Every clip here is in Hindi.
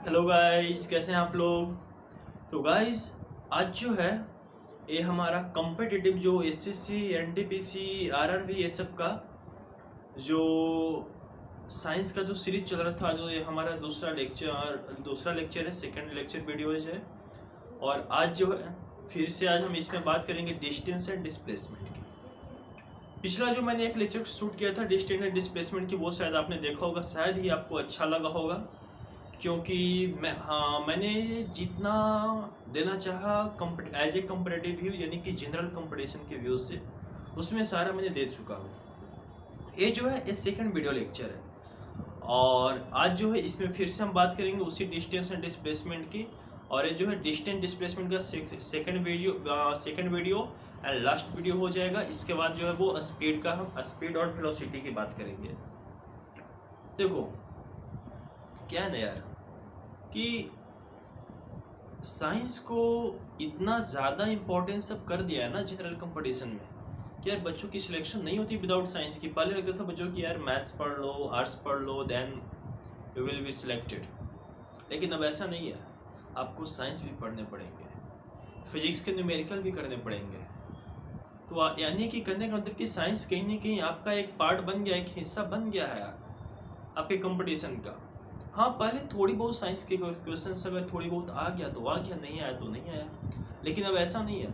हेलो गाइस, कैसे हैं आप लोग। तो गाइस, आज जो है ये हमारा कॉम्पिटिटिव जो एसएससी एनटीपीसी आरआरबी ये सब का जो साइंस का जो सीरीज चल रहा था, जो ये हमारा दूसरा लेक्चर है, सेकंड लेक्चर वीडियोज है। और आज जो है फिर से आज हम इसमें बात करेंगे डिस्टेंस एंड डिस्प्लेसमेंट की। पिछला जो मैंने एक लेक्चर शूट किया था डिस्टेंस एंड डिस्प्लेसमेंट की, वो शायद आपने देखा होगा, शायद ही आपको अच्छा लगा होगा, क्योंकि मैंने जितना देना चाहा एज ए कंपरेटिव व्यू, यानी कि जनरल कंपटीशन के व्यू से, उसमें सारा मैंने दे चुका हूँ। ये जो है ये सेकंड वीडियो लेक्चर है, और आज जो है इसमें फिर से हम बात करेंगे उसी डिस्टेंस एंड डिस्प्लेसमेंट की। और ये जो है डिस्टेंस डिस्प्लेसमेंट का second video and last video हो जाएगा। इसके बाद जो है वो स्पीड का, हम स्पीड और वेलोसिटी की बात करेंगे। देखो क्या है ना यार, कि साइंस को इतना ज़्यादा इम्पोर्टेंस सब कर दिया है ना जनरल कंपटीशन में, कि यार बच्चों की सिलेक्शन नहीं होती विदाउट साइंस की। पहले लगता था बच्चों की यार मैथ्स पढ़ लो, आर्ट्स पढ़ लो, then you will be selected. लेकिन अब ऐसा नहीं है, आपको साइंस भी पढ़ने पड़ेंगे, फिजिक्स के न्यूमेरिकल भी करने पड़ेंगे। तो यानी कि करने का मतलब कि साइंस कहीं ना कहीं आपका एक पार्ट बन गया, एक हिस्सा बन गया है आपके कंपटीशन का। हाँ, पहले थोड़ी बहुत साइंस के क्वेश्चंस अगर थोड़ी बहुत आ गया तो आ गया, नहीं आया तो नहीं आया, लेकिन अब ऐसा नहीं है।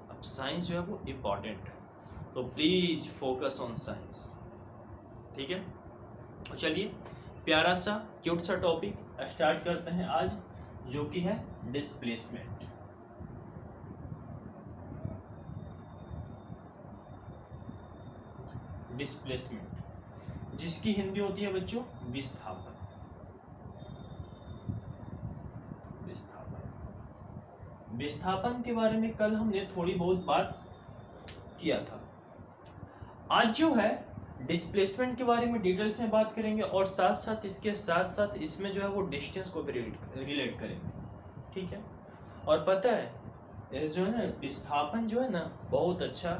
अब साइंस जो है वो इम्पॉर्टेंट है, तो प्लीज़ फोकस ऑन साइंस, ठीक है। तो चलिए प्यारा सा क्यूट सा टॉपिक स्टार्ट करते हैं आज, जो कि है डिस्प्लेसमेंट। डिस्प्लेसमेंट जिसकी हिंदी होती है बच्चों विस्थापन। विस्थापन के बारे में कल हमने थोड़ी बहुत बात किया था। आज जो है डिस्प्लेसमेंट के बारे में डिटेल्स में बात करेंगे, और साथ साथ इसमें जो है वो डिस्टेंस को भी रिलेट करेंगे, ठीक है। और पता है ये जो है ना विस्थापन जो है ना बहुत अच्छा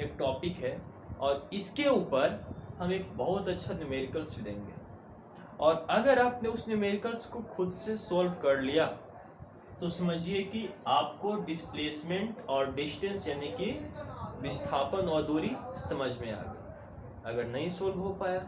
एक टॉपिक है, और इसके ऊपर हम एक बहुत अच्छा न्यूमेरिकल्स भी देंगे। और अगर आपने उस न्यूमेरिकल्स को खुद से सॉल्व कर लिया तो समझिए कि आपको डिस्प्लेसमेंट और डिस्टेंस यानी कि विस्थापन और दूरी समझ में आ गई। अगर नहीं सोल्व हो पाया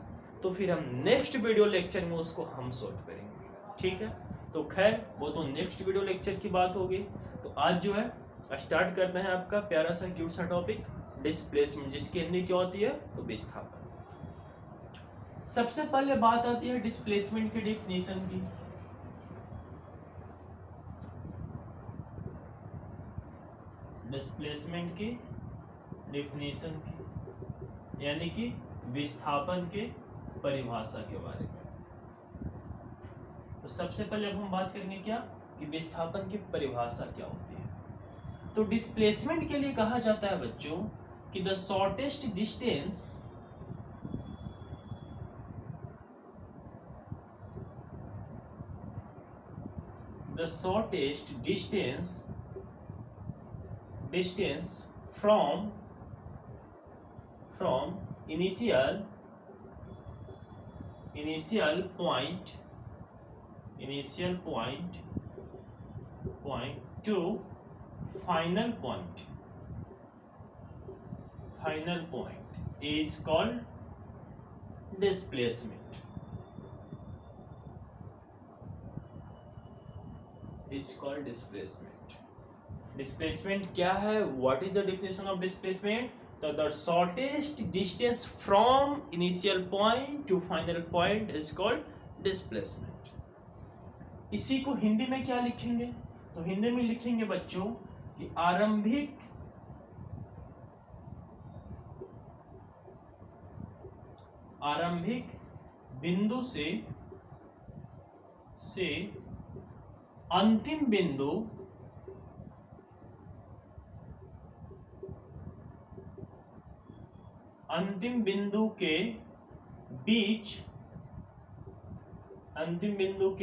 तो फिर हम नेक्स्ट वीडियो लेक्चर में उसको हम सोल्व करेंगे, ठीक है। तो खैर वो तो नेक्स्ट वीडियो लेक्चर की बात होगी। तो आज जो है स्टार्ट करते हैं आपका प्यारा सा क्यूट सा टॉपिक डिस्प्लेसमेंट, जिसकी हिंदी क्या होती है तो विस्थापन। सबसे पहले बात आती है डिस्प्लेसमेंट की डिफिनीशन की। डिस्प्लेसमेंट की डिफिनीशन की, यानी कि विस्थापन के परिभाषा के बारे में। तो सबसे पहले अब हम बात करेंगे क्या, कि विस्थापन की परिभाषा क्या होती है। तो डिस्प्लेसमेंट के लिए कहा जाता है बच्चों कि the shortest distance from initial point to final point is called displacement. Displacement क्या है? What is the definition of displacement? The shortest distance from initial point to final point is called displacement. इसी को हिंदी में क्या लिखेंगे? तो हिंदी में लिखेंगे बच्चों कि आरंभिक बिंदु से अंतिम बिंदु के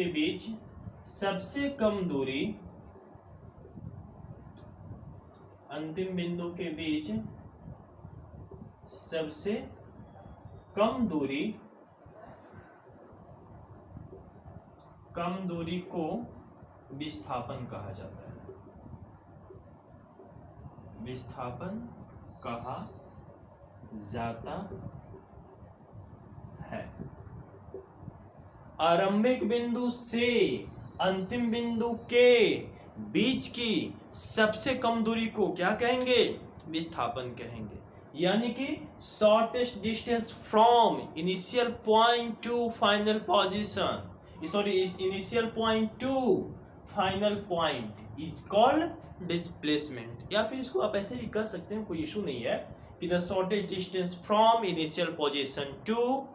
बीच सबसे कम दूरी, अंतिम बिंदु के बीच सबसे कम दूरी कम दूरी को विस्थापन कहा जाता है। विस्थापन कहा जाता है। आरंभिक बिंदु से अंतिम बिंदु के बीच की सबसे कम दूरी को क्या कहेंगे? विस्थापन कहेंगे। यानी कि shortest distance from initial point two final position, sorry initial point two final point is called displacement. या फिर इसको आप ऐसे भी कर सकते हैं, कोई इशू नहीं है, कि the shortest distance from initial position to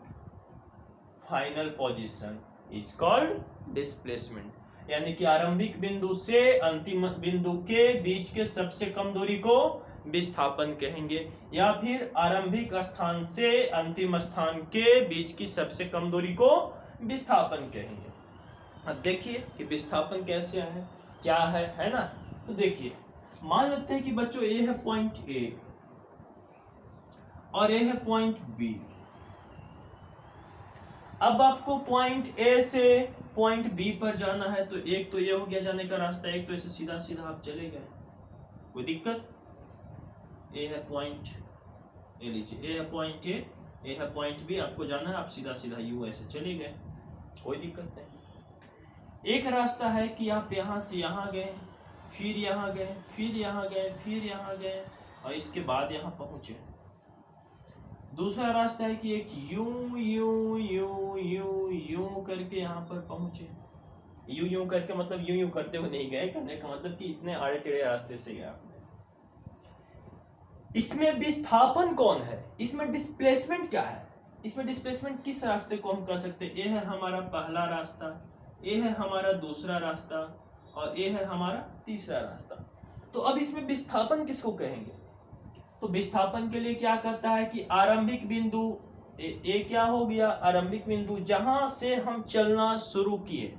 final position is called displacement. यानी कि आरंभिक बिंदु से अंतिम बिंदु के बीच के सबसे कम दूरी को विस्थापन कहेंगे, या फिर आरंभिक स्थान से अंतिम स्थान के बीच की सबसे कम दूरी को विस्थापन कहेंगे। अब देखिए कि विस्थापन कैसे है, क्या है ना। तो देखिए, मान लेते हैं कि बच्चों ए है पॉइंट ए और ए है पॉइंट बी। अब आपको पॉइंट ए से पॉइंट बी पर जाना है, तो एक तो ये हो गया जाने का रास्ता, एक तो ऐसे सीधा सीधा आप चले गए, कोई दिक्कत। ए है पॉइंट ए, लीजिए ए है पॉइंट ए है पॉइंट बी, आपको जाना है, आप सीधा सीधा यू ऐसे चले गए, कोई दिक्कत नहीं। एक रास्ता है कि आप यहां से यहां गए, फिर यहां गए, फिर यहां गए, फिर यहां गए और इसके बाद यहां पहुंचे। दूसरा रास्ता है कि एक यूं यूं यूं यूं यूं करके यहां पर पहुंचे। यूं यूं करके मतलब यूं यूं करते हुए नहीं गए, कहने का मतलब कि इतने आड़े टेढ़े रास्ते से गए आपने। इसमें विस्थापन कौन है, इसमें डिस्प्लेसमेंट क्या है, इसमें डिस्प्लेसमेंट किस रास्ते को हम कर सकते हैं? ये है हमारा पहला रास्ता, ये है हमारा दूसरा रास्ता और ये है हमारा तीसरा रास्ता। तो अब इसमें विस्थापन किसको कहेंगे? तो विस्थापन के लिए क्या करता है कि आरंभिक बिंदु ए क्या हो गया, आरंभिक बिंदु जहां से हम चलना शुरू किए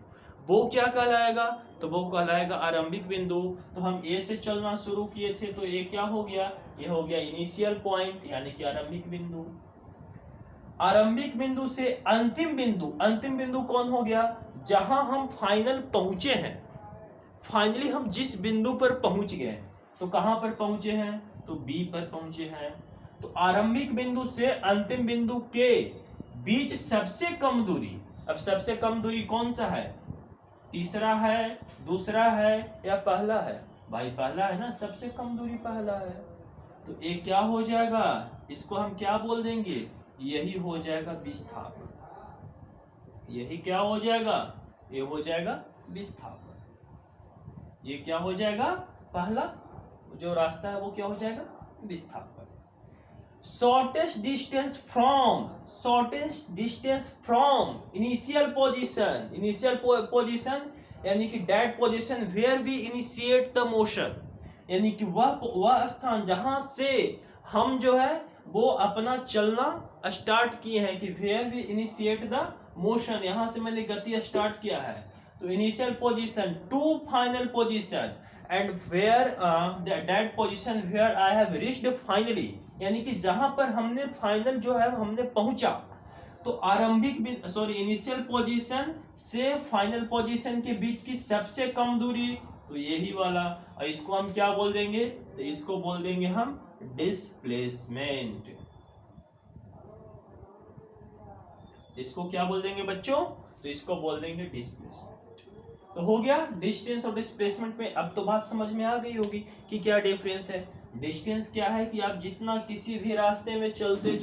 वो क्या कहलाएगा? तो वो कहलाएगा आरंभिक बिंदु। तो हम ए से चलना शुरू किए थे, तो ये क्या हो गया? ये हो गया इनिशियल पॉइंट, यानी कि आरंभिक बिंदु। आरंभिक बिंदु से अंतिम बिंदु, अंतिम बिंदु कौन हो गया? जहां हम फाइनल पहुंचे हैं, फाइनली हम जिस बिंदु पर पहुंच गए, तो कहां पर पहुंचे हैं? तो बी पर पहुंचे हैं। तो आरंभिक बिंदु से अंतिम बिंदु के बीच सबसे कम दूरी, अब सबसे कम दूरी कौन सा है? तीसरा है, दूसरा है या पहला है? भाई पहला है ना, सबसे कम दूरी पहला है। तो ये क्या हो जाएगा? इसको हम क्या बोल देंगे? यही हो जाएगा विस्थापन। यही क्या हो जाएगा? ये हो जाएगा विस्थापन। ये क्या हो जाएगा? पहला जो रास्ता है वो क्या हो जाएगा? विस्थापन। Shortest distance from initial position, initial position यानी कि that position where we initiate the motion, यानी कि वह स्थान जहां से हम जो है वो अपना चलना स्टार्ट किए हैं, कि where we initiate the motion, यहां से मैंने गति स्टार्ट किया है। तो initial position to final position and where that position where I have reached finally, यानी कि जहां पर हमने फाइनल जो है हमने पहुंचा। तो आरंभिक इनिशियल पोजीशन से फाइनल पोजीशन के बीच की सबसे कम दूरी, तो यही वाला, और इसको हम क्या बोल देंगे? तो इसको बोल देंगे हम डिस्प्लेसमेंट। इसको क्या बोल देंगे बच्चों? तो इसको बोल देंगे डिस्प्लेसमेंट। तो हो गया डिस्टेंस और डिस्प्लेसमेंट में। अब तो बात समझ में आ गई होगी कि क्या डिफरेंस है। डिस्टेंस क्या है कि आप जितना किसी भी रास्ते में चलते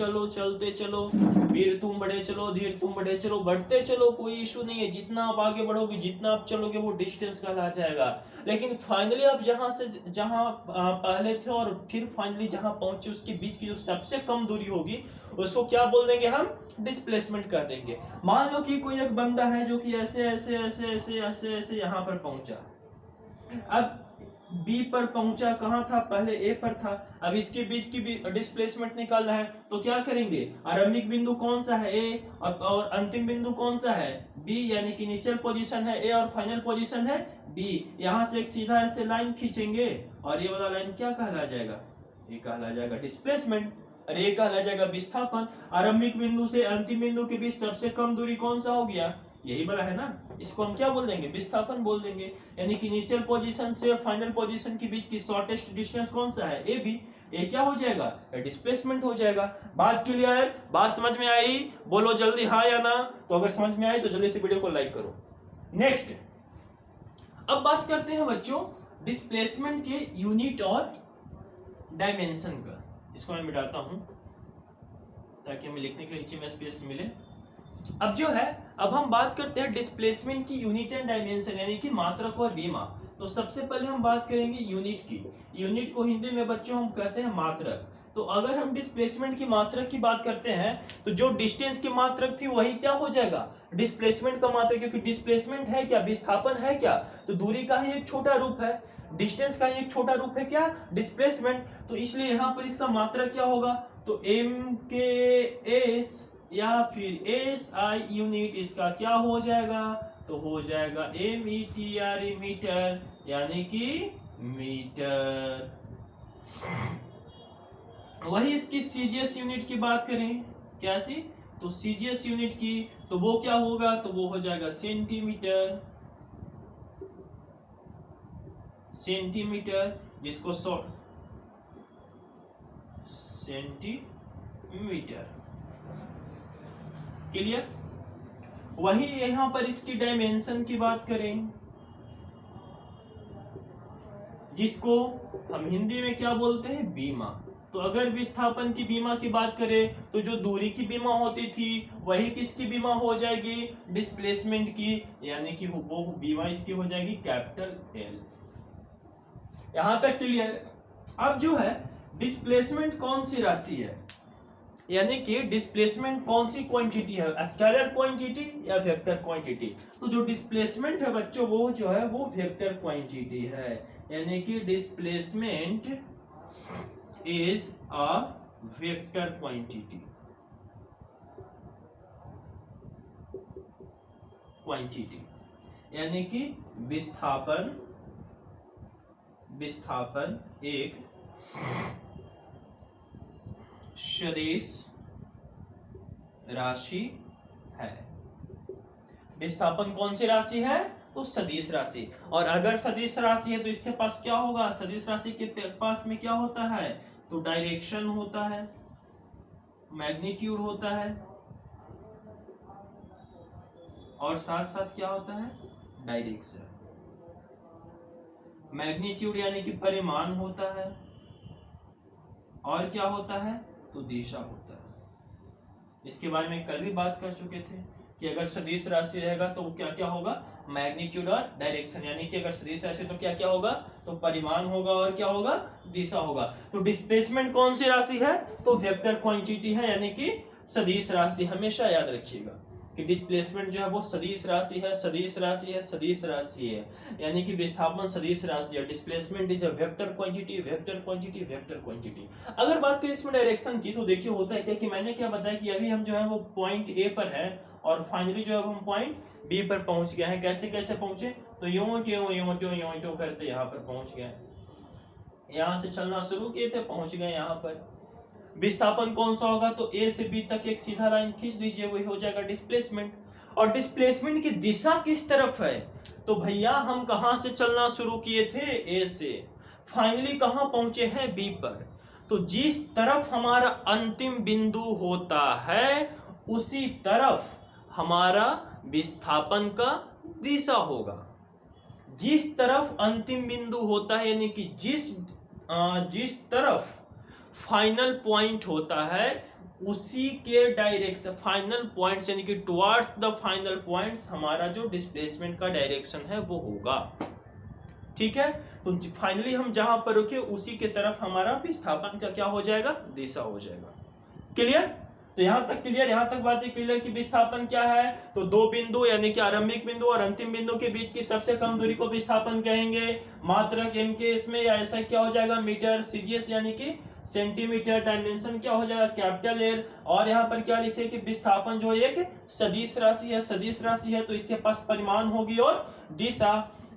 चलो, वीर तुम बढ़े चलो, धीर तुम बढ़े चलो, बढ़ते चलो, कोई इशू नहीं है। जितना आप आगे बढ़ोगे, जितना आप चलोगे, वो डिस्टेंस कहला जाएगा। लेकिन फाइनली आप जहां पहले थे और फिर फाइनली जहां पहुंचे, उसके बीच की जो सबसे कम दूरी होगी उसको क्या बोल देंगे? हम डिस्प्लेसमेंट कर देंगे। मान लो कि कोई एक बंदा है जो कि ऐसे ऐसे ऐसे ऐसे ऐसे ऐसे यहां पर पहुंचा, अब बी पर पहुंचा, कहां था? पहले ए पर था। अब इसके बीच की भी डिस्प्लेसमेंट निकालना है, तो क्या करेंगे? आरंभिक बिंदु कौन सा है? ए, और अंतिम बिंदु कौन सा है? बी, यानी कि इनिशियल पोजीशन है ए और फाइनल पोजीशन है बी। यहां से एक सीधा ऐसे लाइन खींचेंगे और ये वाला लाइन क्या कहला जाएगा? ये कहला जाएगा डिस्प्लेसमेंट, और ये कहला जाएगा विस्थापन। आरंभिक बिंदु से अंतिम बिंदु के बीच सबसे कम दूरी कौन सा हो गया? यही वाला है ना, इसको हम क्या बोल देंगे, विस्थापन बोल देंगे। यानी कि इनिशियल पोजीशन से फाइनल पोजीशन के बीच की शॉर्टेस्ट डिस्टेंस कौन सा है, ए बी। ये क्या हो जाएगा, डिस्प्लेसमेंट हो जाएगा। बात क्लियर, बात समझ में आई, बोलो जल्दी हाँ या ना। तो अगर समझ में आई तो जल्दी से वीडियो को लाइक करो। नेक्स्ट, अब बात करते हैं बच्चों डिस्प्लेसमेंट के यूनिट और डायमेंशन का। इसको मैं मिटाता हूं ताकि हमें लिखने के लिए नीचे में स्पेस मिले। अब जो है, अब हम बात करते हैं डिस्प्लेसमेंट की यूनिट एंड डायमेंशन, यानी कि मात्रक और बीमा। तो सबसे पहले हम बात करेंगे यूनिट की। यूनिट को हिंदी में बच्चों हम कहते हैं मात्रक। तो अगर हम डिस्प्लेसमेंट की मात्रक की बात करते हैं तो जो डिस्टेंस की मात्रक थी वही क्या हो जाएगा, डिस्प्लेसमेंट का मात्रक। क्योंकि डिस्प्लेसमेंट है क्या, विस्थापन है क्या, तो दूरी का ही एक छोटा रूप है, डिस्टेंस का ही एक छोटा रूप है क्या, डिस्प्लेसमेंट। तो इसलिए यहाँ पर इसका मात्रक क्या होगा, तो एम के एस या फिर एस आई यूनिट इसका क्या हो जाएगा, तो हो जाएगा M E T R E metre, यानी कि मीटर। वही इसकी सीजीएस यूनिट की बात करें, क्या सी, तो सीजीएस यूनिट की, तो वो क्या होगा, तो वो हो जाएगा सेंटीमीटर। सेंटीमीटर जिसको सेंटीमीटर, क्लियर। वही यहां पर इसकी डायमेंशन की बात करें, जिसको हम हिंदी में क्या बोलते हैं, बीमा। तो अगर विस्थापन की बीमा की बात करें तो जो दूरी की बीमा होती थी वही किसकी बीमा हो जाएगी, डिस्प्लेसमेंट की, यानी कि वो बीमा इसकी हो जाएगी कैपिटल एल। यहां तक क्लियर। अब जो है डिस्प्लेसमेंट कौन सी राशि है, यानी कि डिस्प्लेसमेंट कौन सी क्वांटिटी है, स्केलर क्वांटिटी या वेक्टर क्वांटिटी। तो जो डिस्प्लेसमेंट है बच्चों वो जो है वो वेक्टर क्वांटिटी है, यानी कि displacement is a vector quantity. यानी कि विस्थापन एक सदिश राशि है। विस्थापन कौन सी राशि है, तो सदिश राशि। और अगर सदिश राशि है तो इसके पास क्या होगा, सदिश राशि के पास में क्या होता है, तो डायरेक्शन होता है, मैग्नीट्यूड होता है, और साथ साथ क्या होता है, डायरेक्शन। मैग्नीट्यूड यानी कि परिमाण होता है, और क्या होता है, तो दिशा होता है। इसके बारे में कल भी बात कर चुके थे कि अगर सदिश राशि रहेगा तो क्या क्या होगा, मैग्नीट्यूड और डायरेक्शन। यानी कि अगर सदिश राशि तो क्या क्या होगा, तो परिमाण होगा और क्या होगा, दिशा होगा। तो डिस्प्लेसमेंट कौन सी राशि है, तो वेक्टर क्वांटिटी है, यानी कि सदिश राशि। हमेशा याद रखिएगा कि डिस्प्लेसमेंट जो है वो सदिश राशि है, सदिश राशि है, सदिश राशि है, यानी कि विस्थापन सदिश राशि है। Displacement is a vector quantity, vector quantity, vector quantity. अगर बात करें इसमें डायरेक्शन की तो देखिए होता है क्या कि मैंने क्या बताया कि अभी हम जो है वो पॉइंट ए पर है और फाइनली जो है हम पॉइंट बी पर पहुंच गए हैं। कैसे कैसे पहुंचे, तो यूं ट्यों करते यहाँ पर पहुंच गए, यहाँ से चलना शुरू किए थे, पहुंच गए यहाँ पर। विस्थापन कौन सा होगा, तो ए से बी तक एक सीधा लाइन खींच दीजिए, वही हो जाएगा डिस्प्लेसमेंट। और डिस्प्लेसमेंट की दिशा किस तरफ है, तो भैया हम कहां से चलना शुरू किए थे, ए से, फाइनली कहां पहुंचे हैं, बी पर। तो जिस तरफ हमारा अंतिम बिंदु होता है उसी तरफ हमारा विस्थापन का दिशा होगा। जिस तरफ अंतिम बिंदु होता है, यानी कि जिस तरफ फाइनल पॉइंट होता है उसी के डायरेक्शन, फाइनल पॉइंट्स यानी कि टुवर्ड्स द फाइनल पॉइंट्स हमारा जो डिस्प्लेसमेंट का डायरेक्शन है वो होगा। ठीक है, तो फाइनली हम जहां पर रुके उसी के तरफ हमारा विस्थापन का क्या हो जाएगा, दिशा हो जाएगा। क्लियर, तो यहां तक क्लियर, यहां तक बातें क्लियर कि विस्थापन क्या है, तो दो बिंदु यानी कि आरंभिक बिंदु और अंतिम बिंदु के बीच की सबसे कम दूरी को विस्थापन कहेंगे। मात्रक एम के इसमें या ऐसा क्या हो जाएगा, मीटर, सीजीएस यानी कि सेंटीमीटर, डायमेंशन क्या हो जाएगा, कैपिटल एल। और यहाँ पर क्या लिखे कि विस्थापन जो एक सदिश राशि है, सदिश राशि है तो इसके पास परिमाण होगी और दिशा।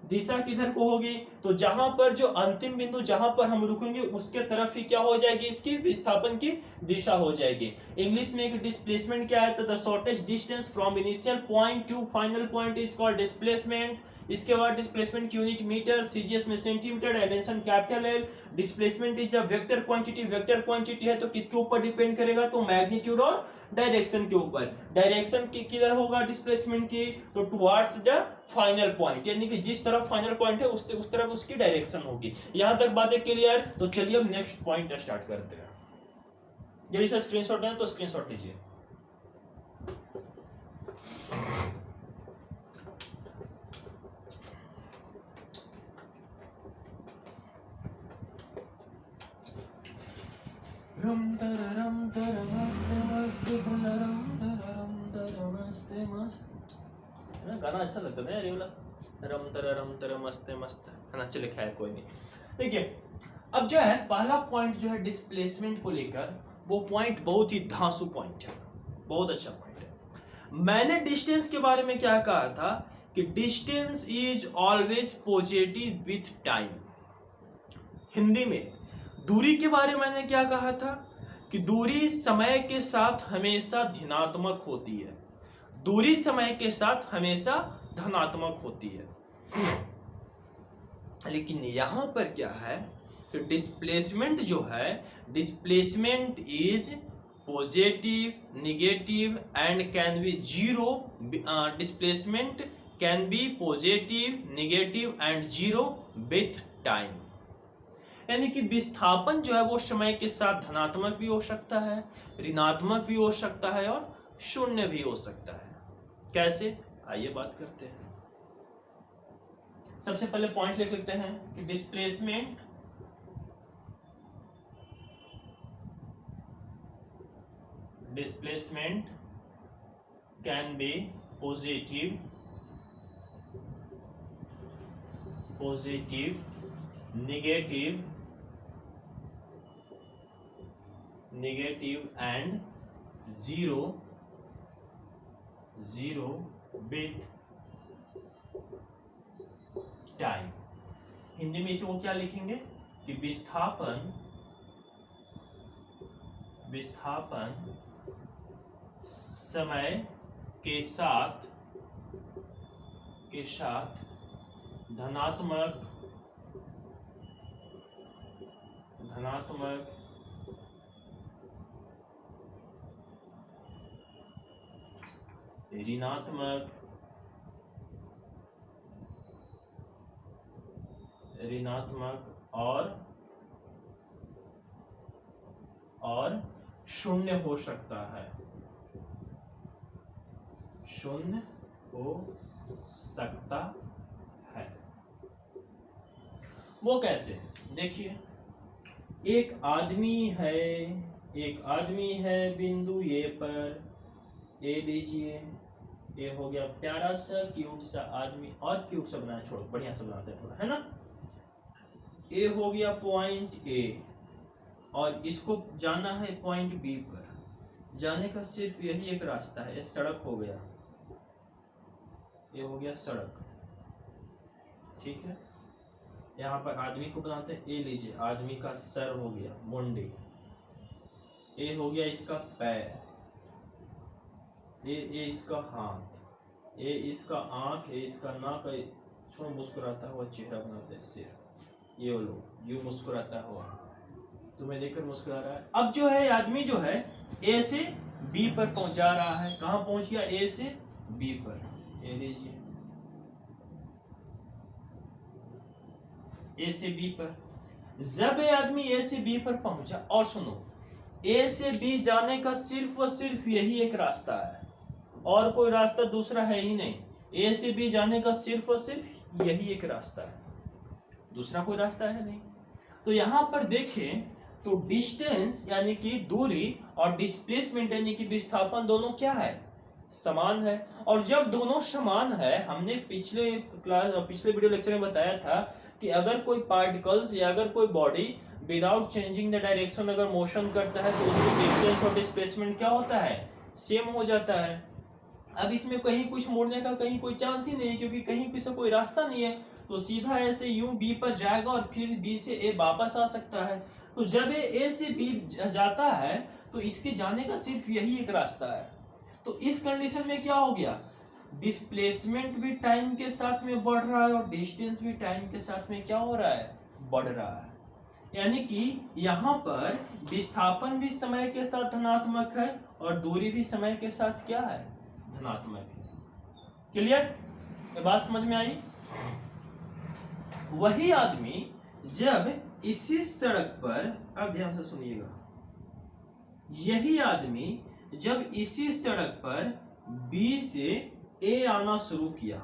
दिशा किधर को होगी, तो जहां पर जो अंतिम बिंदु जहां पर हम रुकेंगे उसके तरफ ही क्या हो जाएगी, इसकी विस्थापन की दिशा हो जाएगी। इंग्लिश में एक डिस्प्लेसमेंट क्या है, तो the shortest distance from initial point two final point is called displacement. इसके बाद डिस्प्लेसमेंट की यूनिट मीटर, सीजीएस में centimetre, dimension capital L. Displacement is a vector quantity, vector quantity है तो किसके ऊपर डिपेंड करेगा, तो मैग्नीट्यूड और डायरेक्शन के ऊपर। डायरेक्शन की किधर होगा डिस्प्लेसमेंट की, तो टुवर्ड्स द फाइनल पॉइंट, यानी कि जिस तरफ फाइनल पॉइंट है उस तरफ उसकी डायरेक्शन होगी। यहां तक बातें क्लियर, तो चलिए अब नेक्स्ट पॉइंट स्टार्ट करते हैं। जब इसे स्क्रीनशॉट है तो स्क्रीनशॉट लीजिए। गाना अच्छा लगता है ये वाला, रम तर मस्त मस्त है ना। चले खैर कोई नहीं। देखिए अब जो है पहला पॉइंट जो है डिस्प्लेसमेंट को लेकर, वो पॉइंट बहुत ही धांसू पॉइंट है, बहुत अच्छा पॉइंट है। मैंने डिस्टेंस के बारे में क्या कहा था कि distance is always positive with time. Hindi में दूरी के बारे में मैंने क्या कहा था कि दूरी समय के साथ हमेशा धनात्मक होती है, दूरी समय के साथ हमेशा धनात्मक होती है। लेकिन यहां पर क्या है कि डिस्प्लेसमेंट जो है, displacement is positive, negative and can be zero. Displacement can B positive, negative and zero with time. यानी कि विस्थापन जो है वो समय के साथ धनात्मक भी हो सकता है, ऋणात्मक भी हो सकता है और शून्य भी हो सकता है। कैसे, आइए बात करते हैं। सबसे पहले पॉइंट लिख लेते हैं कि displacement can B positive, negative and zero with time. Hindi में इसे वो क्या लिखेंगे कि विस्थापन समय के साथ धनात्मक ऋणात्मक और शून्य हो सकता है, शून्य हो सकता है। वो कैसे, देखिए एक आदमी है बिंदु ए पर, ए लीजिए, ये हो गया प्यारा सा क्यूट सा आदमी, और क्यूट सा बनाना छोड़ो, बढ़िया सा बनाते हैं थोड़ा, है ना। ए हो गया पॉइंट ए और इसको जाना है पॉइंट बी पर। जाने का सिर्फ यही एक रास्ता है, ये सड़क हो गया, ये हो गया सड़क, ठीक है। यहाँ पर आदमी को बनाते हैं, ए लीजिए, आदमी का सर हो गया मुंडी, ए हो गया इसका पैर, ये इसका हाथ, ये इसका आंख, ये इसका नाक, छोड़ मुस्कुराता हुआ चेहरा बनाते हैं सिर, ये लोग यूं मुस्कुराता हुआ, तुम्हें देखकर मुस्कुरा रहा है। अब जो है आदमी जो है ए से बी पर पहुंचा रहा है, कहां पहुंच गया, ए से बी पर, ये लीजिए ए से बी पर। जब ये आदमी ए से बी पर पहुंचा, और सुनो, ए से बी जाने का सिर्फ और सिर्फ यही एक रास्ता है, और कोई रास्ता दूसरा है ही नहीं। ए से बी जाने का सिर्फ और सिर्फ यही एक रास्ता है, दूसरा कोई रास्ता है नहीं। तो यहां पर देखें तो डिस्टेंस यानी कि दूरी और डिस्प्लेसमेंट यानी कि विस्थापन दोनों क्या है, समान है। और जब दोनों समान है, हमने पिछले वीडियो लेक्चर में बताया था कि अगर कोई पार्टिकल्स या अगर कोई body without changing the direction अगर मोशन करता है तो उसकी डिस्टेंस और डिस्प्लेसमेंट क्या होता है, सेम हो जाता है। अब इसमें कहीं कुछ मोड़ने का कहीं कोई चांस ही नहीं है, क्योंकि कहीं किसी कोई रास्ता नहीं है, तो सीधा ऐसे यूं बी पर जाएगा और फिर बी से ए वापस आ सकता है। तो जब ये ए से बी जाता है तो इसके जाने का सिर्फ यही एक रास्ता है। तो इस कंडीशन में क्या हो गया, डिस्प्लेसमेंट भी टाइम के साथ में बढ़ रहा है और डिस्टेंस भी टाइम के साथ में क्या हो रहा है, बढ़ रहा है। यानी कि यहाँ पर विस्थापन भी समय के साथ धनात्मक है और दूरी भी समय के साथ क्या है, धनात्मक है। क्लियर, ये बात समझ में आई। वही आदमी जब इसी सड़क पर, अब ध्यान से सुनिएगा, यही आदमी जब इसी सड़क पर बी से ए आना शुरू किया,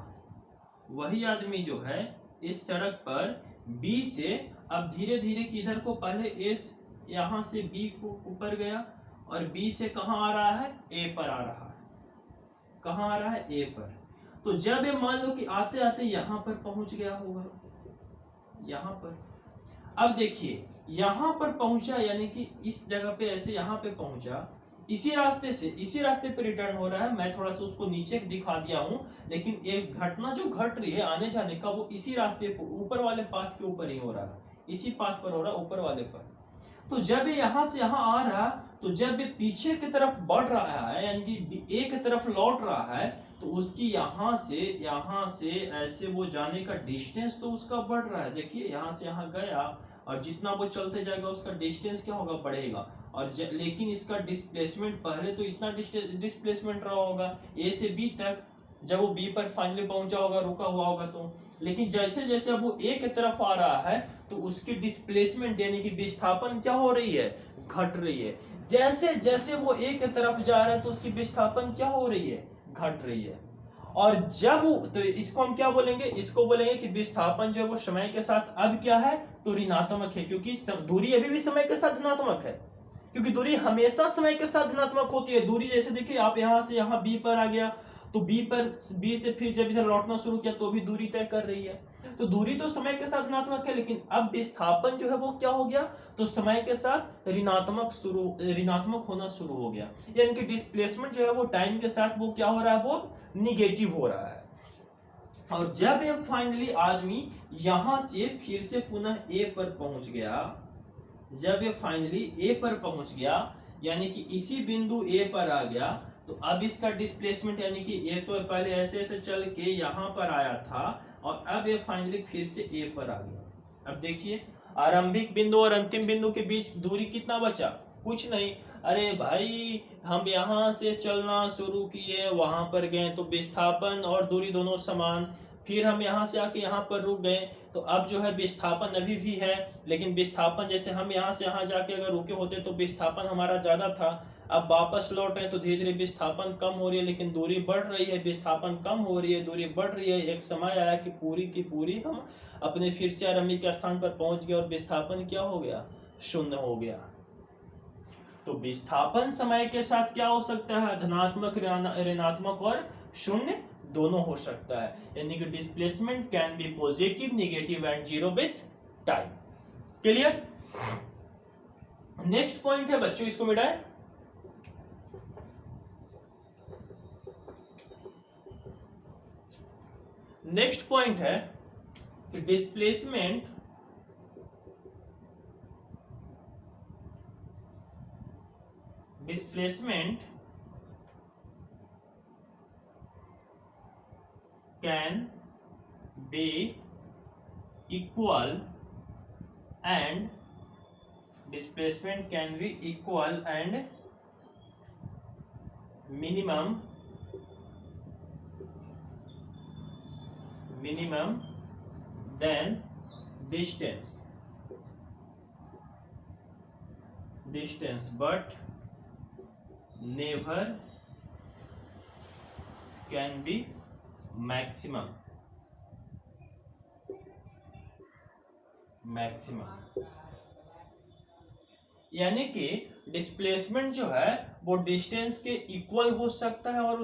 वही आदमी जो है इस सड़क पर बी से अब धीरे धीरे किधर को, पहले ए यहां से बी को ऊपर गया और बी से कहां आ रहा है, ए पर आ रहा है। कहां आ रहा है, ए पर। तो जब ये मान लो कि आते आते यहां पर पहुंच गया होगा, यहां पर, अब देखिए यहां पर पहुंचा, यानी कि इस जगह पे ऐसे यहां पे पहुंचा, इसी रास्ते से, इसी रास्ते पे रिटर्न हो रहा है। मैं थोड़ा सा उसको नीचे दिखा दिया हूं, लेकिन एक घटना जो घट रही है आने जाने का, वो इसी रास्ते पर, ऊपर वाले पाथ के ऊपर ही हो रहा है, इसी पाथ पर हो रहा है, ऊपर वाले पर। तो जब ये यहां से यहां आ रहा, तो जब ये पीछे की तरफ बढ़ रहा है, यानी कि ए की तरफ लौट रहा है, तो उसकी यहां से ऐसे वो जाने का डिस्टेंस तो उसका बढ़ रहा है। देखिए यहां से यहां गया और जितना वो चलते जाएगा उसका डिस्टेंस क्या होगा, बढ़ेगा। और लेकिन इसका डिस्प्लेसमेंट, पहले तो इतना डिस्प्लेसमेंट रहा होगा ए से बी तक, जब वो बी पर फाइनली पहुंचा होगा, रुका हुआ होगा तो। लेकिन जैसे जैसे अब वो ए की तरफ आ रहा है तो उसकी डिस्प्लेसमेंट यानी कि विस्थापन क्या हो रही है, घट रही है। जैसे जैसे वो ए की तरफ जा रहा है तो उसकी विस्थापन क्या हो रही है, घट रही है। और जब तो इसको हम क्या बोलेंगे, इसको बोलेंगे कि विस्थापन जो है वो समय के साथ अब क्या है, तो ऋणात्मक है, क्योंकि दूरी अभी भी समय के साथ धनात्मक है, क्योंकि दूरी हमेशा समय के साथ धनात्मक होती है। दूरी जैसे देखिए आप यहां से यहां बी पर आ गया, तो बी से फिर जब इधर लौटना शुरू किया तो भी दूरी तय कर रही है। तो दूरी तो समय के साथ ऋणात्मक है, लेकिन अब विस्थापन जो है वो क्या हो गया, तो समय के साथ ऋणात्मक होना शुरू हो गया। यानी कि डिस्प्लेसमेंट जो है वो टाइम के साथ वो क्या हो रहा है, वो निगेटिव हो रहा है। और जब ये फाइनली आदमी यहां से फिर से पुनः ए पर पहुंच गया, जब ये फाइनली ए पर पहुंच गया, यानी कि इसी बिंदु ए पर आ गया, तो अब इसका डिस्प्लेसमेंट, यानी कि ये तो पहले ऐसे ऐसे चल के यहां पर आया था और अब ये फाइनली फिर से ए पर आ गया। अब देखिए आरंभिक बिंदु और अंतिम बिंदु के बीच दूरी कितना बचा, कुछ नहीं। अरे भाई हम यहां से चलना शुरू किए, वहां पर गए तो विस्थापन और दूरी दोनों समान, फिर हम यहां से आके यहां पर रुक गए, तो अब जो है विस्थापन अभी भी है, लेकिन विस्थापन जैसे हम यहां से यहां जाके अगर रुके होते तो विस्थापन हमारा ज्यादा था, अब वापस लौट रहे तो धीरे धीरे विस्थापन कम हो रही है, लेकिन दूरी बढ़ रही है, विस्थापन कम हो रही है, दूरी बढ़ रही है। एक समय आया कि पूरी की पूरी हम अपने फिर से आरंभिक के स्थान पर पहुंच गए और विस्थापन क्या हो गया, शून्य हो गया। तो विस्थापन समय के साथ क्या हो सकता है, धनात्मक, ऋणात्मक और शून्य दोनों हो सकता है। यानी कि displacement can B positive, negative and zero with time. Clear. Next point है बच्चों, इसको मिटाएं। नेक्स्ट पॉइंट है कि displacement can be equal and displacement can be equal and minimum than distance but never can be maximum। यानी कि डिस्प्लेसमेंट जो है वो डिस्टेंस के इक्वल हो सकता है और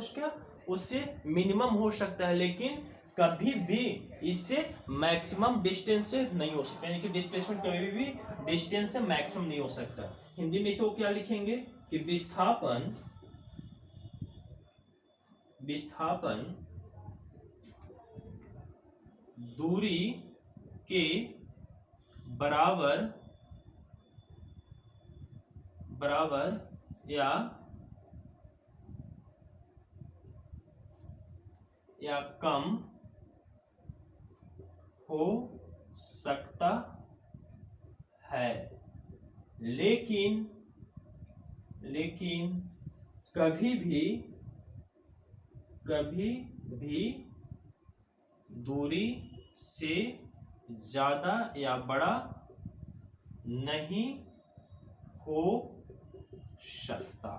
उससे मिनिमम हो सकता है, लेकिन कभी भी इससे मैक्सिमम डिस्टेंस से नहीं हो सकता। यानी कि डिस्प्लेसमेंट कभी भी डिस्टेंस से मैक्सिमम नहीं हो सकता। हिंदी में इसको क्या लिखेंगे कि विस्थापन दूरी के बराबर या कम हो सकता है, लेकिन कभी भी दूरी से ज्यादा या बड़ा नहीं हो सकता।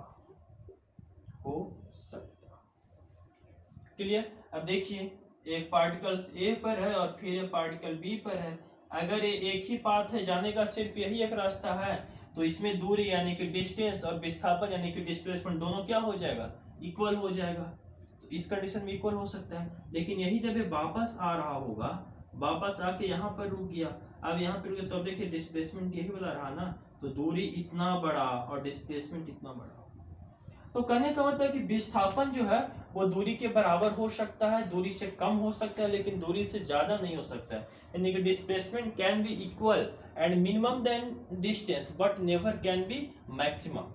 क्लियर? अब देखिए, एक पार्टिकल ए पर है और फिर एक पार्टिकल बी पर है। अगर ये एक ही पाथ है, जाने का सिर्फ यही एक रास्ता है, तो इसमें दूरी यानी कि डिस्टेंस और विस्थापन यानी कि डिस्प्लेसमेंट दोनों क्या हो जाएगा? इक्वल हो जाएगा। तो इस कंडीशन में इक्वल हो सकता है। लेकिन यही जब ये वापस आ रहा होगा, वापस आके यहाँ पर रुक गया, अब यहाँ पर रुक गया, तो अब देखिए डिस्प्लेसमेंट यही वाला रहा ना, तो दूरी इतना बड़ा और डिस्प्लेसमेंट इतना बड़ा। तो कहने का मतलब कि विस्थापन जो है वो दूरी के बराबर हो सकता है, दूरी से कम हो सकता है, लेकिन दूरी से ज्यादा नहीं हो सकता है। यानी कि displacement can be equal and minimum then distance but never can be maximum.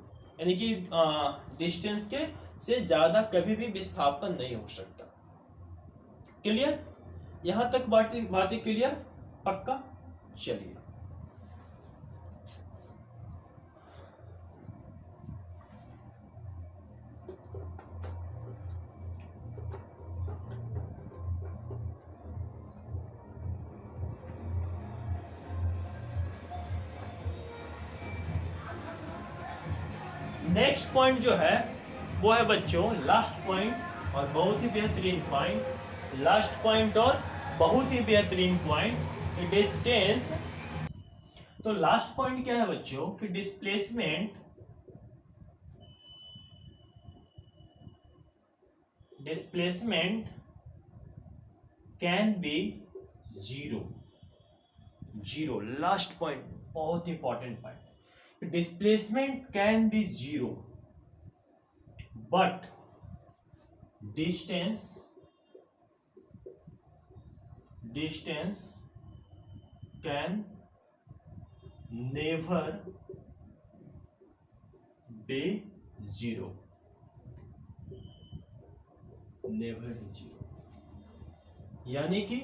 यानी कि डिस्टेंस के से ज्यादा कभी भी विस्थापन नहीं हो सकता। क्लियर? यहां तक बातें क्लियर? पक्का? चलिए, नेक्स्ट पॉइंट जो है वो है बच्चों लास्ट पॉइंट और बहुत ही बेहतरीन पॉइंट। लास्ट पॉइंट और बहुत ही बेहतरीन पॉइंट, डिस्टेंस। तो लास्ट पॉइंट क्या है बच्चों कि displacement can be zero. Last point बहुत important point. Displacement can be zero, but distance can never be zero. यानी कि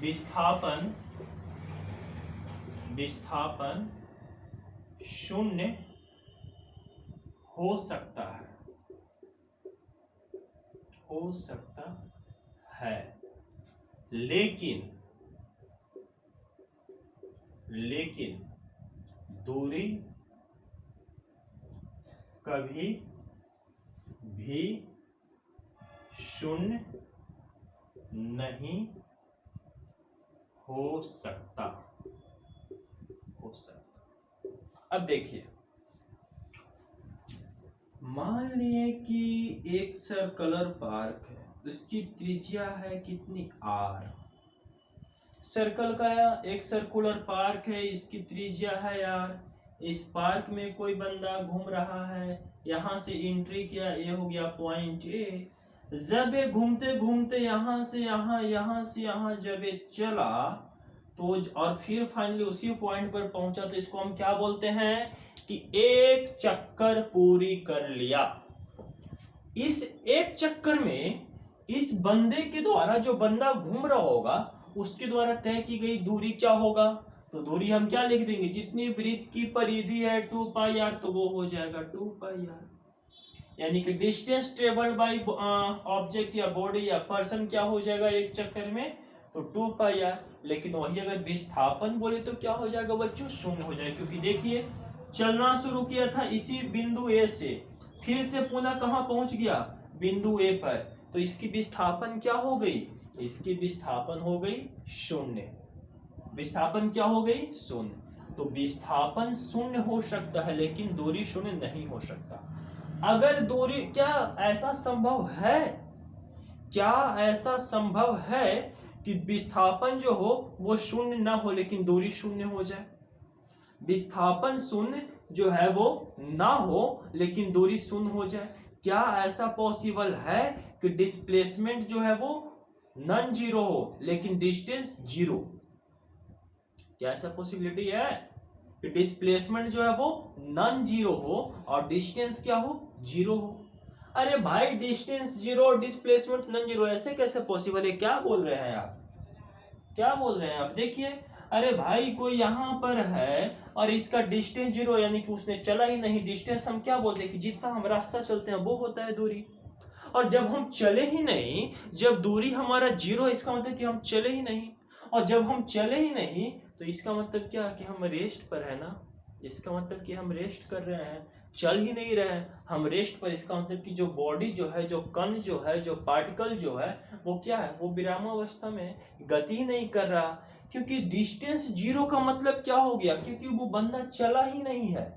विस्थापन शून्य हो सकता है, लेकिन दूरी कभी भी शून्य नहीं हो सकता। अब देखिए, मान लिए कि एक सर्कुलर पार्क है, उसकी त्रिज्या है कितनी? r। सर्कल का एक सर्कुलर पार्क है, इसकी त्रिज्या है r। इस पार्क में कोई बंदा घूम रहा है, यहाँ से एंट्री किया, ये हो गया पॉइंट ए। जब ये घूमते घूमते यहाँ से यहाँ जब ये चला तो और फिर फाइनली उसी पॉइंट पर पहुंचा, तो इसको हम क्या बोलते हैं कि एक चक्कर पूरी कर लिया। इस एक चक्कर में इस बंदे के द्वारा, जो बंदा घूम रहा होगा, उसके द्वारा तय की गई दूरी क्या होगा? तो दूरी हम क्या लिख देंगे? जितनी वृत्त की परिधि है 2πr, तो वो हो जाएगा 2πr। यानी कि डिस्टेंस ट्रेवल्ड बाय ऑब्जेक्ट या बॉडी या पर्सन क्या हो जाएगा एक चक्कर में? तो 2πr। लेकिन वही अगर विस्थापन बोले तो क्या हो जाएगा बच्चों? शून्य हो जाएगा। क्योंकि देखिए, चलना शुरू किया था इसी बिंदु ए से, फिर से पुनः कहां पहुंच गया? बिंदु ए पर। तो इसकी विस्थापन क्या हो गई? इसकी विस्थापन हो गई शून्य। विस्थापन क्या हो गई? शून्य। तो विस्थापन शून्य हो सकता है, लेकिन दूरी शून्य नहीं हो सकता। अगर दूरी, क्या ऐसा संभव है? क्या ऐसा संभव है कि विस्थापन जो हो वो शून्य ना हो लेकिन दूरी शून्य हो जाए? विस्थापन शून्य जो है वो ना हो लेकिन दूरी शून्य हो जाए। क्या ऐसा पॉसिबल है कि डिस्प्लेसमेंट जो है वो नॉन जीरो हो लेकिन डिस्टेंस जीरो। क्या ऐसा पॉसिबिलिटी है कि डिस्प्लेसमेंट जो है वो नॉन जीरो हो और डिस्टेंस क्या हो, जीरो हो? अरे भाई डिस्टेंस जीरो और डिस्प्लेसमेंट नॉन जीरो, ऐसे कैसे पॉसिबल है? क्या बोल रहे हैं आप, क्या बोल रहे हैं आप? देखिए, अरे भाई कोई यहाँ पर है और इसका डिस्टेंस जीरो, यानी कि उसने चला ही नहीं। डिस्टेंस हम क्या बोलते हैं कि जितना हम रास्ता चलते हैं वो होता है दूरी। और जब हम चले ही नहीं, जब दूरी हमारा जीरो, इसका मतलब कि हम चले ही नहीं। और जब हम चले ही नहीं तो इसका मतलब क्या कि हम रेस्ट पर है ना। इसका मतलब कि हम रेस्ट कर रहे हैं, चल ही नहीं रहे हैं हम रेस्ट पर। इसका मतलब कि जो बॉडी जो है, जो कण जो है, जो पार्टिकल जो है वो क्या है, वो विरामावस्था में गति नहीं कर रहा। क्योंकि डिस्टेंस जीरो का मतलब क्या हो गया, क्योंकि वो बंदा चला ही नहीं है।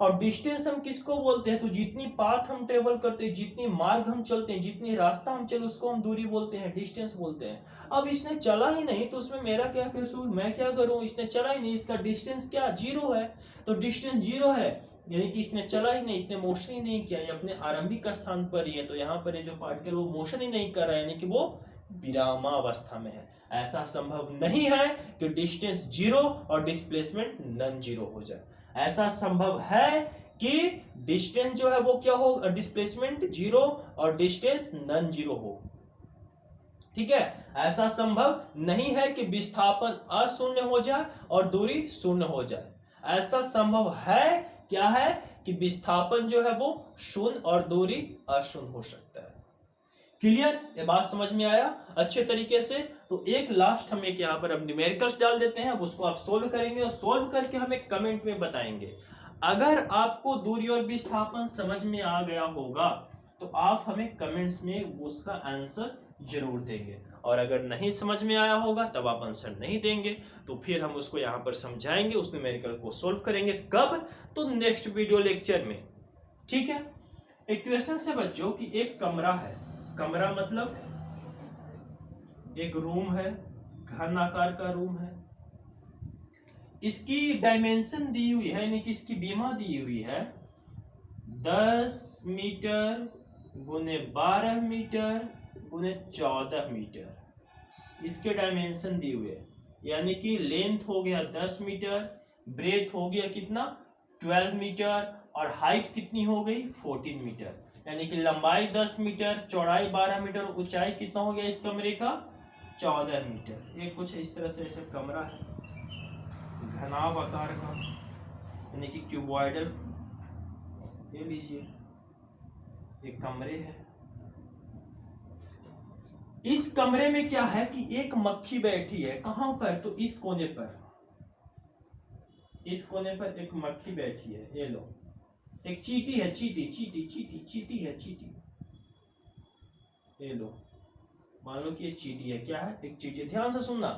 और डिस्टेंस हम किसको बोलते हैं, तो जितनी पाथ हम ट्रेवल करते हैं, जितनी मार्ग हम चलते हैं, जितनी रास्ता हम चले, उसको हम दूरी बोलते हैं, डिस्टेंस बोलते हैं। अब इसने चला ही नहीं तो उसमें मेरा क्या कसूर, मैं क्या करूं? इसने चला ही नहीं, इसका डिस्टेंस क्या, जीरो है। तो डिस्टेंस जीरो है यानी कि इसने चला ही नहीं, इसने मोशन ही नहीं किया, ये अपने आरंभिक स्थान पर ही है। तो यहाँ पर ये जो पार्टिकल वो मोशन ही नहीं कर रहा है, यानी कि वो विरामावस्था में है। ऐसा संभव नहीं है कि डिस्टेंस जीरो और डिस्प्लेसमेंट नॉन जीरो हो जाए। ऐसा संभव है कि डिस्टेंस जो है वो क्या हो, डिस्प्लेसमेंट जीरो और डिस्टेंस नॉन जीरो हो। ठीक है, ऐसा संभव नहीं है कि विस्थापन अशून्य हो जाए और दूरी शून्य हो जाए। ऐसा संभव है, क्या है कि विस्थापन जो है वो शून्य और दूरी अशून्य हो सकता है। क्लियर? ये बात समझ में आया अच्छे तरीके से? तो एक लास्ट हम एक यहाँ पर अब न्यूमेरिकल्स डाल देते हैं, उसको आप सोल्व करेंगे और सोल्व करके हमें कमेंट में बताएंगे। अगर आपको दूरी और विस्थापन समझ में आ गया होगा तो आप हमें कमेंट्स में उसका आंसर जरूर देंगे, और अगर नहीं समझ में आया होगा तब आप आंसर नहीं देंगे तो फिर हम उसको यहाँ पर समझाएंगे, उस न्यूमेरिकल को सोल्व करेंगे। कब? तो नेक्स्ट वीडियो लेक्चर में। ठीक है, इक्वेशन से बच्चों कि एक कमरा है, कमरा मतलब एक रूम है, घन आकार का रूम है। इसकी डायमेंशन दी हुई है, यानी कि इसकी बीमा दी हुई है 10 मीटर गुने 12 मीटर गुने 14 मीटर। इसके डायमेंशन दी हुए है, यानी कि लेंथ हो गया 10 मीटर, ब्रेथ हो गया कितना 12 मीटर, और हाइट कितनी हो गई 14 मीटर। यानी कि लंबाई 10 मीटर, चौड़ाई 12 मीटर, ऊंचाई कितना हो गया इस कमरे का 14 मीटर। ये कुछ इस तरह से ऐसा कमरा है, घनाभ आकार का, यानी कि क्यूबॉइडल। ये लीजिए, एक कमरे है। इस कमरे में क्या है कि एक मक्खी बैठी है। कहां पर? तो इस कोने पर, इस कोने पर एक मक्खी बैठी है। ये लो, एक चींटी है, चींटी चींटी चींटी चींटी है, चींटी। ये लो, मान लो कि ये चींटी है। क्या है? एक चींटी। ध्यान से सुनना,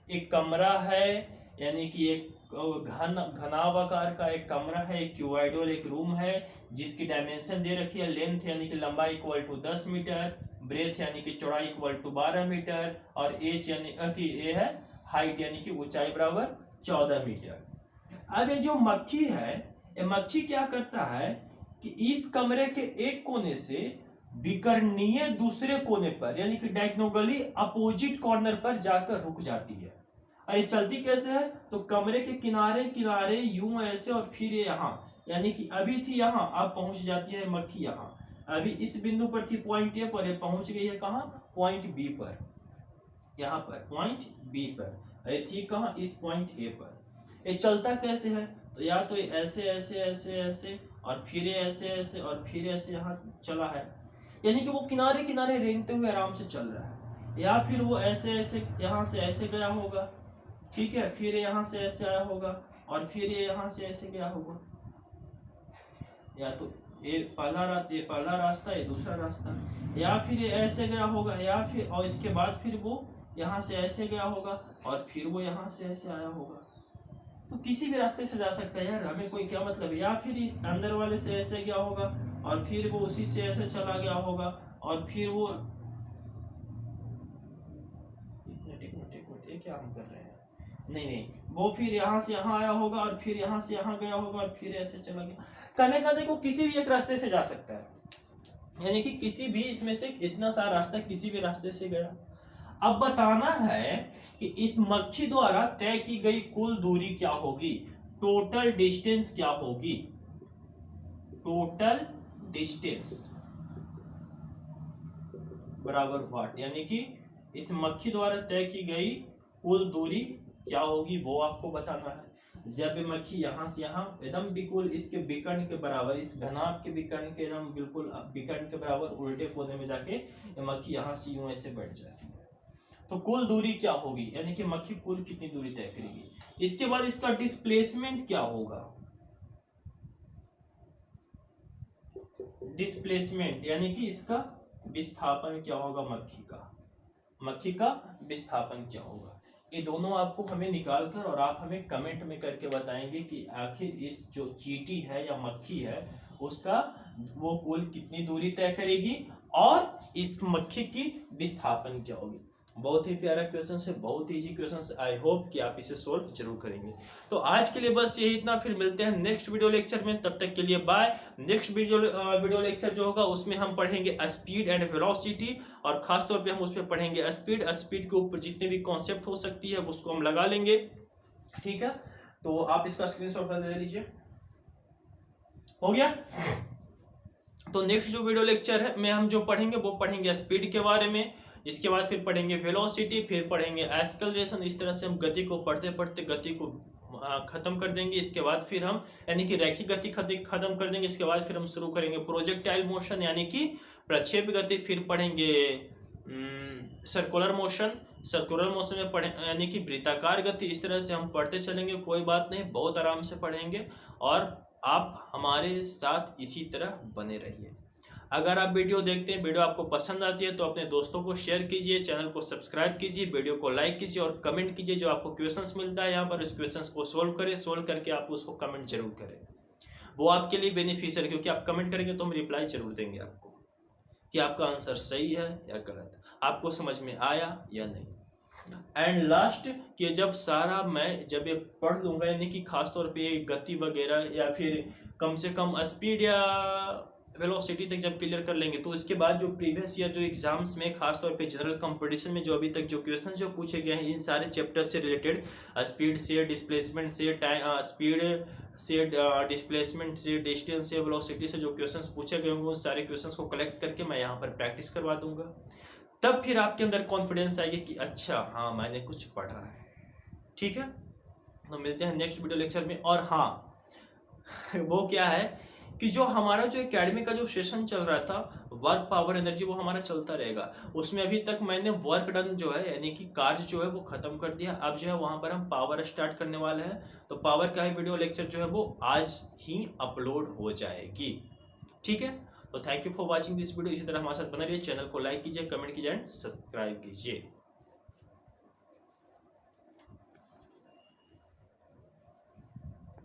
एक कमरा है, यानी कि एक घनाभ आकार का एक कमरा है, एक क्यूबॉइडल एक रूम है, जिसकी डायमेंशन दे रखी है लेंथ यानी कि लंबाई इक्वल टू 10 मीटर, ब्रेथ यानी कि चौड़ाई इक्वल टू 12 मीटर, और एच यानी कि ये है हाइट यानी कि ऊंचाई बराबर 14 मीटर। अब ये जो मक्खी है, ये मक्खी क्या करता है कि इस कमरे के एक कोने से विकर्णीय दूसरे कोने पर, यानी कि डायगोनली अपोजिट कॉर्नर पर जाकर रुक जाती है। और ये चलती कैसे है? तो कमरे के किनारे किनारे यूं ऐसे, और फिर ये यहाँ, यानी कि अभी थी यहाँ, अब पहुंच जाती है मक्खी यहाँ। अभी इस बिंदु पर थी पॉइंट ए पर, ये पहुंच गई है कहाँ? पॉइंट बी पर। यहाँ पर पॉइंट बी पर, ये थी कहाँ? इस पॉइंट ए पर। ये चलता कैसे है? तो या तो ऐसे ऐसे ऐसे ऐसे, और फिर ऐसे ऐसे, और फिर ऐसे यहाँ चला है, यानी कि वो किनारे किनारे रेंगते हुए आराम से चल रहा है। या फिर वो ऐसे ऐसे यहाँ से ऐसे गया होगा, ठीक है, फिर यहाँ से ऐसे आया होगा, और फिर ये यहाँ से ऐसे गया होगा। या तो ये पहला रास्ता, ये दूसरा रास्ता, या फिर ये ऐसे गया होगा, या फिर और इसके बाद फिर वो यहाँ से ऐसे गया होगा, और फिर वो यहाँ से ऐसे आया होगा। तो किसी भी रास्ते से जा सकता है यार, हमें कोई क्या मतलब है। या फिर इस अंदर वाले से ऐसे गया होगा, और फिर वो उसी से ऐसे चला गया होगा, और फिर वो क्या हम कर रहे हैं, नहीं, वो फिर यहाँ से यहाँ आया होगा, और फिर यहाँ से यहाँ गया होगा, और फिर ऐसे चला गया। कहने का देखो, किसी भी एक रास्ते से जा सकता है, यानी कि किसी भी इसमें से इतना सारा रास्ता किसी भी रास्ते से गया। अब बताना है कि इस मक्खी द्वारा तय की गई कुल दूरी क्या होगी, टोटल डिस्टेंस क्या होगी, टोटल डिस्टेंस बराबर व्हाट, यानी कि इस मक्खी द्वारा तय की गई कुल दूरी क्या होगी वो आपको बताना है। जब ये मक्खी यहाँ से यहाँ एकदम बिल्कुल इसके विकर्ण के बराबर, इस घनाभ के विकर्ण के एकदम बिल्कुल विकर्ण के बराबर उल्टे कोने में जाके ये मक्खी यहाँ से यूं ऐसे बैठ जाती है, तो कुल दूरी क्या होगी, यानी कि मक्खी कुल कितनी दूरी तय करेगी। इसके बाद इसका डिस्प्लेसमेंट क्या होगा, डिस्प्लेसमेंट यानी कि इसका विस्थापन क्या होगा, मक्खी का विस्थापन क्या होगा। ये दोनों आपको हमें निकाल कर और आप हमें कमेंट में करके बताएंगे कि आखिर इस जो चींटी है या मक्खी है उसका वो कुल कितनी दूरी तय करेगी और इस मक्खी की विस्थापन क्या होगी। बहुत ही प्यारा क्वेश्चन है, बहुत इजी क्वेश्चन है। आई होप कि आप इसे सोल्व जरूर करेंगे। तो आज के लिए बस यही इतना, फिर मिलते हैं नेक्स्ट वीडियो लेक्चर में, तब तक के लिए बाय। नेक्स्ट वीडियो लेक्चर जो होगा उसमें हम पढ़ेंगे स्पीड एंड वेलोसिटी, और खास तौर पे हम उसमें पढ़ेंगे स्पीड के ऊपर जितने भी कॉन्सेप्ट हो सकती है उसको हम लगा लेंगे, ठीक है। तो आप इसका स्क्रीनशॉट ले लीजिए, हो गया। तो नेक्स्ट जो वीडियो लेक्चर है में हम जो पढ़ेंगे वो पढ़ेंगे स्पीड के बारे में, इसके बाद फिर पढ़ेंगे वेलोसिटी, फिर पढ़ेंगे एक्सेलरेशन। इस तरह से हम गति को पढ़ते पढ़ते गति को खत्म कर देंगे। इसके बाद फिर हम यानी कि रैखिक गति खत्म कर देंगे। इसके बाद फिर हम शुरू करेंगे प्रोजेक्टाइल मोशन यानी कि प्रक्षेप गति, फिर पढ़ेंगे सर्कुलर मोशन में पढ़े यानी कि वृत्ताकार गति। इस तरह से हम पढ़ते चलेंगे, कोई बात नहीं, बहुत आराम से पढ़ेंगे और आप हमारे साथ इसी तरह बने रहिए। अगर आप वीडियो देखते हैं, वीडियो आपको पसंद आती है तो अपने दोस्तों को शेयर कीजिए, चैनल को सब्सक्राइब कीजिए, वीडियो को लाइक कीजिए और कमेंट कीजिए। जो आपको क्वेश्चंस मिलता है यहाँ पर उस क्वेश्चंस को सोल्व करें, सोल्व करके आप उसको कमेंट जरूर करें, वो आपके लिए बेनिफिशियल है, क्योंकि आप कमेंट करेंगे तो हम रिप्लाई जरूर देंगे आपको कि आपका आंसर सही है या गलत, आपको समझ में आया या नहीं। एंड लास्ट कि जब ये पढ़ लूँगा यानी कि खासतौर पर गति वगैरह या फिर कम से कम स्पीड या वेलोसिटी तक जब क्लियर कर लेंगे तो इसके बाद जो प्रीवियस ईयर जो एग्जाम्स में खासतौर पे जनरल कंपटीशन में जो अभी तक जो क्वेश्चन जो पूछे गए हैं इन सारे चैप्टर से रिलेटेड, स्पीड से, डिस्प्लेसमेंट से, स्पीड से, डिस्प्लेसमेंट से, डिस्टेंस से, वेलोसिटी से जो क्वेश्चंस पूछे गए होंगे उन सारे क्वेश्चंस को कलेक्ट करके मैं यहाँ पर प्रैक्टिस करवा दूंगा। तब फिर आपके अंदर कॉन्फिडेंस आएगी कि अच्छा हाँ मैंने कुछ पढ़ा है, ठीक है। तो मिलते हैं नेक्स्ट वीडियो लेक्चर में। और हाँ वो क्या है कि जो हमारा जो एकेडमी का जो सेशन चल रहा था वर्क पावर एनर्जी, वो हमारा चलता रहेगा। उसमें अभी तक मैंने वर्क डन जो है यानी कि कार्य जो है वो खत्म कर दिया। अब जो है वहां पर हम पावर स्टार्ट करने वाले हैं, तो पावर का ही वीडियो लेक्चर जो है वो आज ही अपलोड हो जाएगी, ठीक है। तो thank you for watching this video. इसी तरह हमारे साथ बने रहिए, चैनल को लाइक कीजिए, कमेंट कीजिए एंड सब्सक्राइब कीजिए।